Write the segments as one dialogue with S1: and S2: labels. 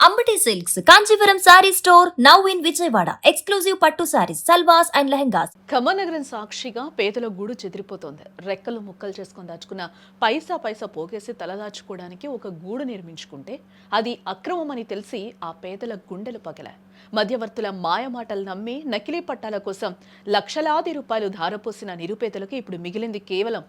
S1: Ambati silks Kanchipuram sorry store now in Vijayawada. Exclusive పట్టు saris, సల్వాస్ and lehengas.
S2: ఖమ్మనగరం సాక్షిగా పేదల గూడు చెదిరిపోతోంది. రెక్కలు ముక్కలు చేసుకుని దాచుకున్న పైసా పోగేసి తలదాచుకోవడానికి ఒక గూడు నిర్మించుకుంటే అది అక్రమమని తెలిసి ఆ పేదల గుండెలు పగలాయి. మధ్యవర్తుల మాయమాటలు నమ్మి నకిలీ పట్టాల కోసం లక్షలాది రూపాయలు ధారపోసిన నిరుపేదలకు ఇప్పుడు మిగిలింది కేవలం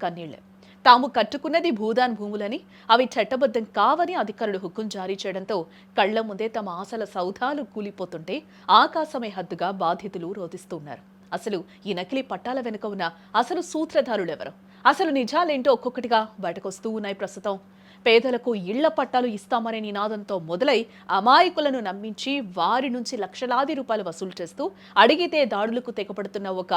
S2: కన్నీళ్లే. తాము కట్టుకున్నది భూదాన్ భూములని, అవి చట్టబద్ధం కావని అధికారులు హుకుం జారీ చేయడంతో కళ్ల ముందే తమ ఆశల సౌధాలు కూలిపోతుంటే ఆకాశమే హద్దుగా బాధితులు రోధిస్తున్నారు. అసలు ఈ నకిలీ పట్టాల వెనుక ఉన్న అసలు సూత్రధారులెవరు? అసలు నిజాలేంటో ఒక్కొక్కటిగా బయటకొస్తూ ఉన్నాయి. ప్రస్తుతం పేదలకు ఇళ్ల పట్టాలు ఇస్తామనే నినాదంతో మొదలై అమాయకులను నమ్మించి వారి నుంచి లక్షలాది రూపాయలు వసూలు చేస్తూ అడిగితే దాడులకు తెగపడుతున్న ఒక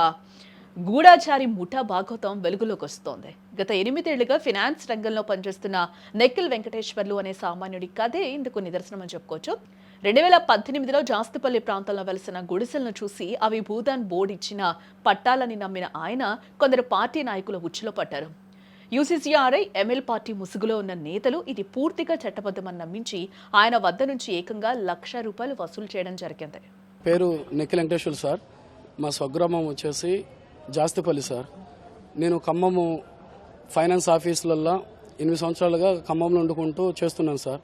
S2: గూఢాచారి ముఠా భాగవతం వెలుగులోకి వస్తోంది. గత 8 ఏళ్లుగా ఫినాన్స్ రంగంలో పనిచేస్తున్న నెక్కిల్ వెంకటేశ్వర్లు అనే సామాన్యుడి కథే ఇందుకు నిదర్శనమని చెప్పుకోవచ్చు. 2018లో జాస్తిపల్లి ప్రాంతంలో వెలిసిన గుడిసెలను చూసి అవి భూదాన్ బోర్డు ఇచ్చిన పట్టాలని నమ్మిన ఆయన కొందరు పార్టీ నాయకుల ఉచ్చులో పడ్డారు. యూసీసీఆర్ఐ ఎంఎల్ పార్టీ ముసుగులో ఉన్న నేతలు ఇది పూర్తిగా చట్టబద్ధమని నమ్మించి ఆయన వద్ద నుంచి ఏకంగా ₹1,00,000 వసూలు చేయడం జరిగింది.
S3: పేరు నెక్కిల్ వెంకటేశ్వర్ సార్. మా స్వగ్రామం వచ్చేసి జాస్తిపల్లి సార్. నేను ఖమ్మము ఫైనాన్స్ ఆఫీసులలో 8 సంవత్సరాలుగా ఖమ్మంలో వండుకుంటూ చేస్తున్నాను సార్.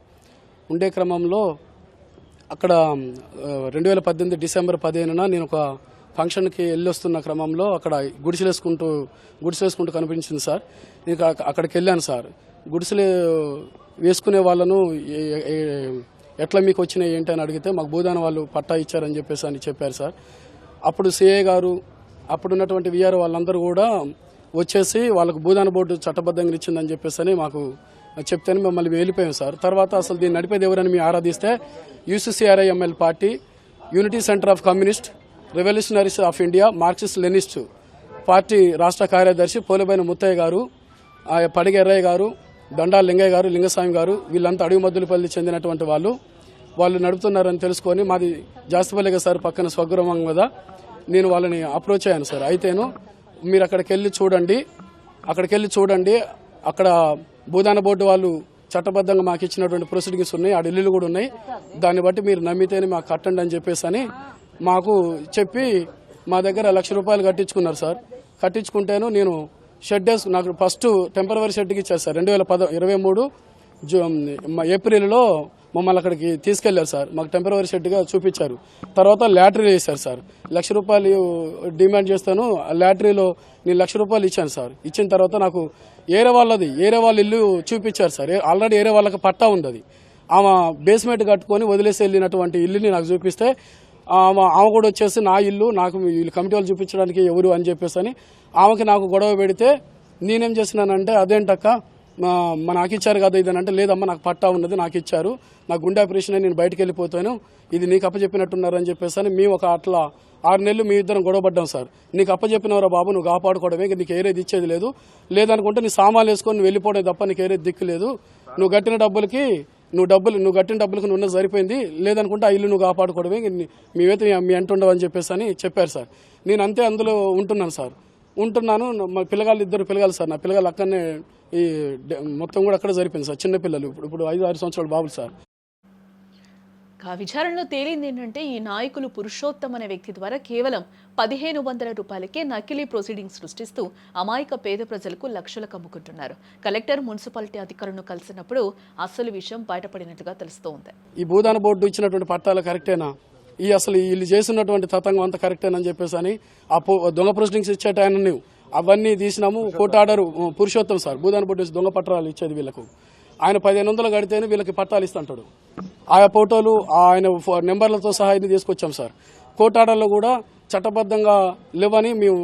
S3: ఉండే క్రమంలో అక్కడ 2018 డిసెంబర్ 15న నేను ఒక ఫంక్షన్కి వెళ్ళి వస్తున్న క్రమంలో అక్కడ గుడిసెలేసుకుంటూ కనిపించింది సార్. నేను అక్కడికి వెళ్ళాను సార్. గుడిసెలు వేసుకునే వాళ్ళను ఎట్లా మీకు వచ్చినాయి ఏంటి అని అడిగితే మాకు భూదాన వాళ్ళు పట్టా ఇచ్చారని చెప్పారు సార్. అప్పుడు సిఐ గారు, అప్పుడున్నటువంటి విఆర్ వాళ్ళందరూ కూడా వచ్చేసి వాళ్ళకు భూదాన బోర్డు చట్టబద్ధంగా ఇచ్చిందని చెప్పేసి మాకు చెప్తేనే మమ్మల్ని వెళ్ళిపోయాం సార్. తర్వాత అసలు దీన్ని నడిపేది ఎవరని మేము ఆరాధిస్తే UCCRI ML party, unity centre of communist revolutionaries of India, Marxist Leninist party రాష్ట్ర కార్యదర్శి పోలేబైన ముత్తయ్య గారు, పడిగ ఎర్రయ్య గారు, దండాల లింగయ్య గారు, లింగస్వామి గారు, వీళ్ళంతా అడుగు మద్దులపల్లి చెందినటువంటి వాళ్ళు నడుపుతున్నారని తెలుసుకొని మాది జాస్తిపల్లిగా సార్ పక్కన స్వగ్రామం కదా, నేను వాళ్ళని అప్రోచ్ అయ్యాను సార్. అయితేను మీరు అక్కడికి వెళ్ళి చూడండి, అక్కడ భూదాన బోర్డు వాళ్ళు చట్టబద్ధంగా మాకు ఇచ్చినటువంటి ప్రొసీడింగ్స్ ఉన్నాయి, ఆ ఇల్లులు కూడా ఉన్నాయి, దాన్ని బట్టి మీరు నమ్మితేనే మాకు కట్టండి అని చెప్పేసి మాకు చెప్పి మా దగ్గర ₹1,00,000 కట్టించుకున్నారు సార్. కట్టించుకుంటేను నేను షెడ్ నాకు ఫస్ట్ టెంపరవరీ షెడ్కి ఇచ్చారు సార్. 2023 ఏప్రిల్లో మమ్మల్ని అక్కడికి తీసుకెళ్లారు సార్. మాకు టెంపరవరీ షెడ్గా చూపించారు. తర్వాత లాటరీ వేశారు సార్. ₹1,00,000 డిమాండ్ చేస్తాను. లాటరీలో నేను ₹1,00,000 ఇచ్చాను సార్. ఇచ్చిన తర్వాత నాకు ఏరే వాళ్ళ ఇల్లు చూపించారు సార్. ఆల్రెడీ ఏరే వాళ్ళకి పట్టా ఉంది. ఆమె బేస్మెంట్ కట్టుకొని వదిలేసి వెళ్ళినటువంటి ఇల్లుని నాకు చూపిస్తే ఆమె కూడా వచ్చేసి నా ఇల్లు నాకు వీళ్ళు కమిటీ వాళ్ళు చూపించడానికి ఎవరు అని చెప్పేసి ఆమెకి నాకు గొడవ పెడితే నేనేం చేసినానంటే, అదేంటక్క నాకు ఇచ్చారు కదా ఇదని అంటే, లేదమ్మా నాకు పట్టా ఉన్నది, నాకు ఇచ్చారు, నాకు గుండె ఆపరేషన్ నేను బయటకు వెళ్ళిపోతాను, ఇది నీకు అప్పచెప్పినట్టున్నారు అని చెప్పేసి మేము ఒక అట్లా 6 నెలలు మీ ఇద్దరం గొడవపడ్డాం సార్. నీకు అప్పచెప్పినవరా బాబు, నువ్వు కాపాడుకోవడమే, నీకు ఏరేది ఇచ్చేది లేదు, లేదనుకుంటే నీ సామాన్లు వేసుకొని నువ్వు వెళ్ళిపోవడం తప్ప నీకు ఏరేది దిక్కు లేదు, నువ్వు కట్టిన డబ్బులకి నువ్వు ఉన్నది సరిపోయింది, లేదనుకుంటే ఆ ఇల్లు నువ్వు కాపాడుకోవడమే, మేమైతే మీ అంటుండవు అని చెప్పేసి చెప్పారు సార్. నేను అంతే అందులో ఉంటున్నాను. మా ఇద్దరు పిల్లగాలు సార్. నా పిల్లగాలు అక్కడనే ఈ మొత్తం కూడా అక్కడ సరిపోయింది సార్. చిన్న పిల్లలు, ఇప్పుడు 5-6 సంవత్సరాల బాబులు సార్.
S2: విచారణలో తేలింది ఏంటంటే, ఈ నాయకులు పురుషోత్తం అనే వ్యక్తి ద్వారా కేవలం ₹1,500 నకిలీ ప్రొసీడింగ్స్ సృష్టిస్తూ అమాయక పేద ప్రజలకు లక్షలకు అమ్ముకుంటున్నారు. కలెక్టర్, మున్సిపాలిటీ అధికారులను కలిసినప్పుడు అసలు విషయం బయటపడినట్టుగా తెలుస్తోంది.
S3: ఈ భూదాన బోర్డు ఇచ్చినటువంటి పట్టాలు కరెక్టేనా, అసలు వీళ్ళు చేసినటువంటి తతంగం అంతా కరెక్టేనా అని చెప్పేసి ఆ దొంగ ప్రొసీడింగ్స్ ఇచ్చేట ఆయన అవన్నీ తీసినాము. కోర్టు ఆర్డర్ పురుషోత్తం సార్ భూదాన బోర్డు దొంగ పట్టాలు ఇచ్చేది వీళ్ళకు. ఆయన 1,500 కడితేనే వీళ్ళకి పట్టాలు ఇస్తుంటాడు. ఆయా ఫోటోలు ఆయన నెంబర్లతో సహా తీసుకొచ్చాం సార్. కోర్టు ఆర్డర్లో కూడా చట్టబద్ధంగా లేవని మేము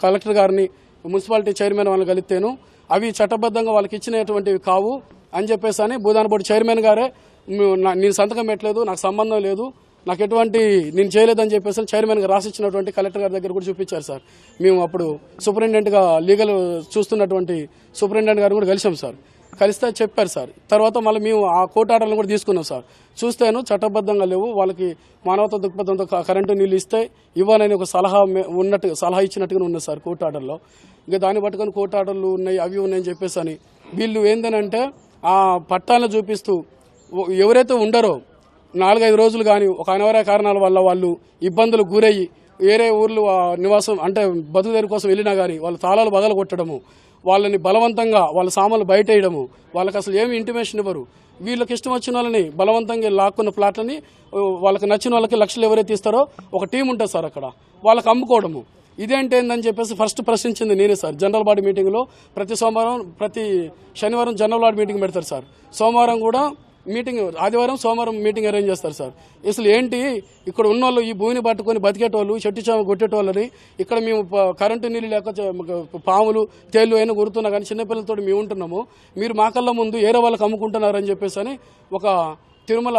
S3: కలెక్టర్ గారిని, మున్సిపాలిటీ చైర్మన్ వాళ్ళని కలిస్తేను అవి చట్టబద్ధంగా వాళ్ళకి ఇచ్చినటువంటివి కావు అని చెప్పేసి భూదాన బోర్డు చైర్మన్ గారే నేను సంతకం పెట్టలేదు, నాకు సంబంధం లేదు, నాకు ఎటువంటి నేను చేయలేదని చెప్పేసి చైర్మన్గా రాసిచ్చినటువంటి కలెక్టర్ గారి దగ్గర కూడా చూపించారు సార్. మేము అప్పుడు సూపరింటెండెంట్గా లీగల్ చూస్తున్నటువంటి సూపరింటెండెంట్ గారు కూడా కలిసాం సార్. కలిస్తే చెప్పారు సార్. తర్వాత మళ్ళీ మేము ఆ కోర్టు ఆర్డర్లను కూడా తీసుకున్నాం సార్. చూస్తేను చట్టబద్ధంగా లేవు, వాళ్ళకి మానవతా దృక్పథంతో కరెంటు నీళ్ళు ఇస్తే ఇవ్వనని ఒక సలహా ఇచ్చినట్టుగా ఉన్నది సార్ కోర్టు ఆర్డర్లో. ఇంకా దాన్ని పట్టుకొని కోర్టు ఆర్డర్లు ఉన్నాయి, అవి ఉన్నాయని చెప్పేసి వీళ్ళు ఏందనంటే ఆ పట్టాలను చూపిస్తూ ఎవరైతే ఉండరో 4-5 రోజులు కానీ ఒక అనివార్య కారణాల వల్ల వాళ్ళు ఇబ్బందులు గురయ్యి వేరే ఊర్లు నివాసం అంటే బతుకుదేరు కోసం వెళ్ళినా కానీ వాళ్ళు తాళాలు బగలు కొట్టడము, వాళ్ళని బలవంతంగా వాళ్ళ సామాన్లు బయటేయడము, వాళ్ళకి అసలు ఏమి ఇంటిమేషన్ ఇవ్వరు. వీళ్ళకి ఇష్టం వచ్చిన వాళ్ళని బలవంతంగా లాక్కున్న ప్లాట్లని వాళ్ళకి నచ్చిన వాళ్ళకి లక్షలు ఎవరైతే ఇస్తారో ఒక టీం ఉంటుంది సార్ అక్కడ, వాళ్ళకి అమ్ముకోవడము. ఇదేంటేందని చెప్పేసి ఫస్ట్ ప్రశ్నించింది నేనే సార్. జనరల్ బాడీ మీటింగ్లో ప్రతి శనివారం జనరల్ బాడీ మీటింగ్ పెడతారు సార్. సోమవారం కూడా మీటింగ్, ఆదివారం సోమవారం మీటింగ్ అరేంజ్ చేస్తారు సార్. అసలు ఏంటి ఇక్కడ ఉన్న వాళ్ళు ఈ భూమిని పట్టుకొని బతికేటోళ్ళు, చెట్టు చామ కొట్టేటోళ్ళని ఇక్కడ మేము కరెంటు నీళ్ళు లేక పాములు తేళ్లు అయినా గురుతున్నా కానీ చిన్నపిల్లలతో మేము ఉంటున్నాము, మీరు మా కళ్ళ ముందు ఏరే వాళ్ళకి అమ్ముకుంటున్నారని చెప్పేసి అని ఒక తిరుమల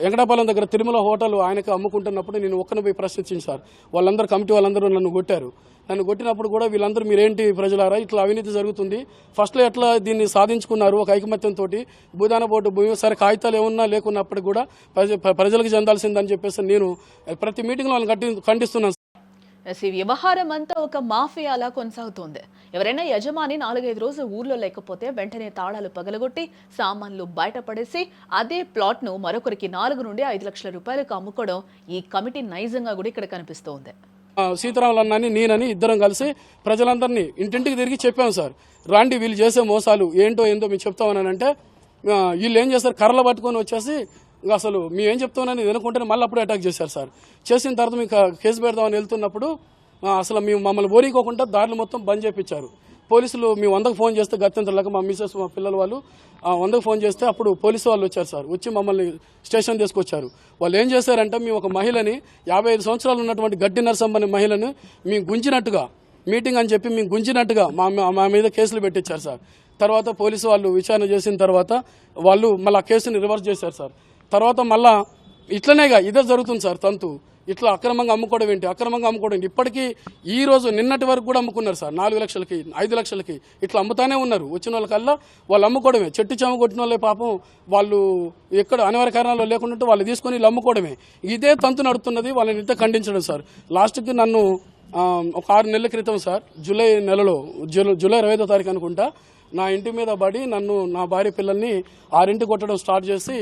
S3: వెంకటాపాలెం దగ్గర తిరుమల హోటల్ ఆయనకి అమ్ముకుంటున్నప్పుడు నేను ఒక్కని పోయి ప్రశ్నించింది సార్. వాళ్ళందరూ కమిటీ వాళ్ళందరూ నన్ను కొట్టారు. నన్ను కొట్టినప్పుడు కూడా వీళ్ళందరూ మీరేంటి ప్రజలారా ఇట్లా అవినీతి జరుగుతుంది, ఫస్ట్లో ఎట్లా దీన్ని సాధించుకున్నారు ఒక ఐకమత్యంతో, భూదాన బోర్డు భూమి సరే కాగితాలు ఏమన్నా లేకున్నప్పటికీ కూడా ప్రజలకు చెందాల్సిందని చెప్పేసి నేను ప్రతి మీటింగ్లో వాళ్ళని ఖండిస్తున్నాను.
S2: ఈ వ్యవహారం అంతా ఒక మాఫియాలా కొనసాగుతోంది. ఎవరైనా యజమాని 4-5 రోజులు ఊర్లో లేకపోతే వెంటనే తాళాలు పగలగొట్టి సామాన్లు బయటపడేసి అదే ప్లాట్ను మరొకరికి 4 నుండి 5 లక్షల రూపాయలకు అమ్ముకోవడం ఈ కమిటీ నైజంగా కూడా ఇక్కడ కనిపిస్తోంది.
S3: సీతారాములన్నని నేనని ఇద్దరం కలిసి ప్రజలందరినీ ఇంటింటికి తిరిగి చెప్పాము సార్. రాండి వీళ్ళు చేసే మోసాలు ఏంటో మేము చెప్తామని అంటే వీళ్ళు ఏం చేస్తారు, కర్రలు పట్టుకొని వచ్చేసి అసలు మేమేం చెప్తామని వినుకుంటే మళ్ళీ అప్పుడు అటాక్ చేశారు సార్. చేసిన తర్వాత మీకు కేసు పెడదామని వెళ్తున్నప్పుడు అసలు మేము మమ్మల్ని ఓరికోకుండా దారులు మొత్తం బంద్ చేయించారు. పోలీసులు మేము 100కు ఫోన్ చేస్తే గత్యంతరలేక మా మిసెస్ మా పిల్లల వాళ్ళు 100కు ఫోన్ చేస్తే అప్పుడు పోలీసు వాళ్ళు వచ్చారు సార్. వచ్చి మమ్మల్ని స్టేషన్ తీసుకొచ్చారు. వాళ్ళు ఏం చేశారంటే మేము ఒక మహిళని 55 సంవత్సరాలు ఉన్నటువంటి గడ్డి నరసమ్మ అనే మహిళని మేము గుంజినట్టుగా మీటింగ్ అని చెప్పి మేము గుంజినట్టుగా మా మీద కేసులు పెట్టించారు సార్. తర్వాత పోలీసు వాళ్ళు విచారణ చేసిన తర్వాత వాళ్ళు మళ్ళీ ఆ కేసుని రివర్స్ చేశారు సార్. తర్వాత మళ్ళా ఇట్లనేగా ఇదే జరుగుతుంది సార్. తంతు ఇట్లా అక్రమంగా అమ్ముకోవడం ఏంటి, ఇప్పటికీ ఈ రోజు నిన్నటి వరకు కూడా అమ్ముకున్నారు సార్. 4 లక్షలకి 5 లక్షలకి ఇట్లా అమ్ముతానే ఉన్నారు. వచ్చిన వాళ్ళకల్లా వాళ్ళు అమ్ముకోవడమే. చెట్టు చామ కొట్టిన వాళ్ళే పాపం వాళ్ళు ఎక్కడ అనివార్య కారణాలు లేకుండా వాళ్ళు తీసుకొని వీళ్ళు అమ్ముకోవడమే. ఇదే తంతు నడుతున్నది. వాళ్ళని ఇంత ఖండించడం సార్. లాస్ట్కి నన్ను ఒక 6 నెలల క్రితం సార్ జూలై 25వ తారీఖు అనుకుంటా నా ఇంటి మీద పడి నన్ను నా భార్య పిల్లల్ని 6ంటికి కొట్టడం స్టార్ట్ చేసి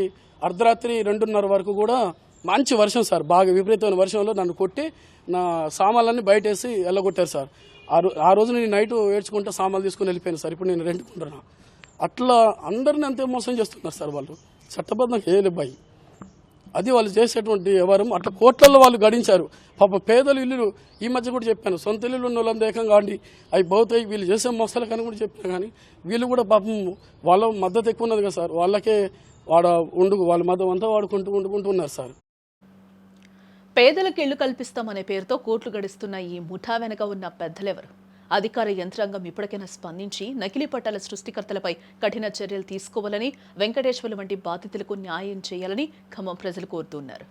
S3: అర్ధరాత్రి 2:30 వరకు కూడా మంచి వర్షం సార్, బాగా విపరీతమైన వర్షంలో నన్ను కొట్టి నా సామాన్లన్నీ బయటేసి వెళ్ళగొట్టారు సార్. ఆ రోజు నేను నైట్ ఏడ్చుకుంటే సామాన్లు తీసుకుని వెళ్ళిపోయాను సార్. ఇప్పుడు నేను రెండుకుంటున్నా. అట్లా అందరిని అంతే మోసం చేస్తున్నారు సార్ వాళ్ళు. చట్టబద్ధంగా ఏలేబాయి అది వాళ్ళు చేసేటువంటి వ్యవహారం. అట్లా కోట్లలో వాళ్ళు గడించారు. పాప పేదలు ఇల్లులు ఈ మధ్య కూడా చెప్పాను, సొంత ఇల్లులు ఉన్న వాళ్ళంతా ఏకంగా అండి అవి బౌతాయి వీళ్ళు చేసే మోసాలు కానీ కూడా చెప్పాను. కానీ వీళ్ళు కూడా పాపం వాళ్ళ మద్దతు ఎక్కువ ఉన్నది కదా సార్. వాళ్ళకే వాళ్ళ మద్దతు అంతా వండుకుంటూ ఉన్నారు సార్.
S2: పేదలకు ఇళ్లు కల్పిస్తామనే పేరుతో కోట్లు గడిస్తున్న ఈ ముఠా వెనక ఉన్న పెద్దలెవరు? అధికార యంత్రాంగం ఇప్పటికైనా స్పందించి నకిలీ పట్టాల సృష్టికర్తలపై కఠిన చర్యలు తీసుకోవాలని, వెంకటేశ్వర్లు వంటి బాధితులకు న్యాయం చేయాలని ఖమ్మం ప్రజలు కోరుతున్నారు.